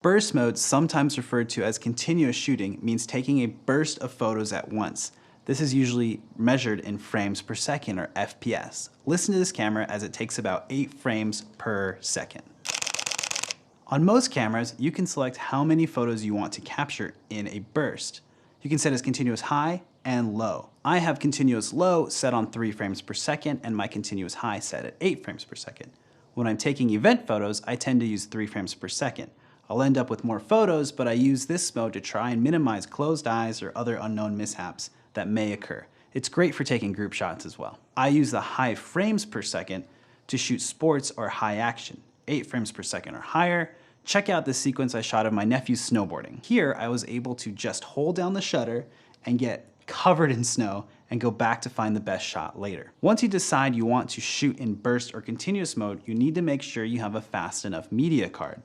Burst mode, sometimes referred to as continuous shooting, means taking a burst of photos at once. This is usually measured in frames per second, or FPS. Listen to this camera as it takes about 8 frames per second. On most cameras, you can select how many photos you want to capture in a burst. You can set as continuous high and low. I have continuous low set on 3 frames per second and my continuous high set at 8 frames per second. When I'm taking event photos, I tend to use 3 frames per second. I'll end up with more photos, but I use this mode to try and minimize closed eyes or other unknown mishaps that may occur. It's great for taking group shots as well. I use the high frames per second to shoot sports or high action. 8 frames per second or higher. Check out this sequence I shot of my nephew snowboarding. Here, I was able to just hold down the shutter and get covered in snow and go back to find the best shot later. Once you decide you want to shoot in burst or continuous mode, you need to make sure you have a fast enough media card.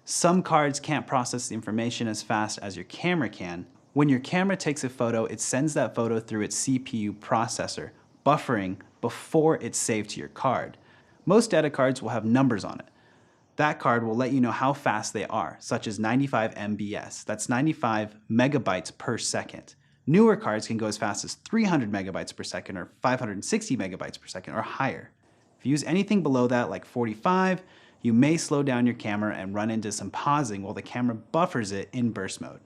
Some cards can't process the information as fast as your camera can. When your camera takes a photo, it sends that photo through its CPU processor, buffering before it's saved to your card. Most data cards will have numbers on it. That card will let you know how fast they are, such as 95 MBS. That's 95 megabytes per second. Newer cards can go as fast as 300 megabytes per second or 560 megabytes per second or higher. If you use anything below that, like 45, you may slow down your camera and run into some pausing while the camera buffers it in burst mode.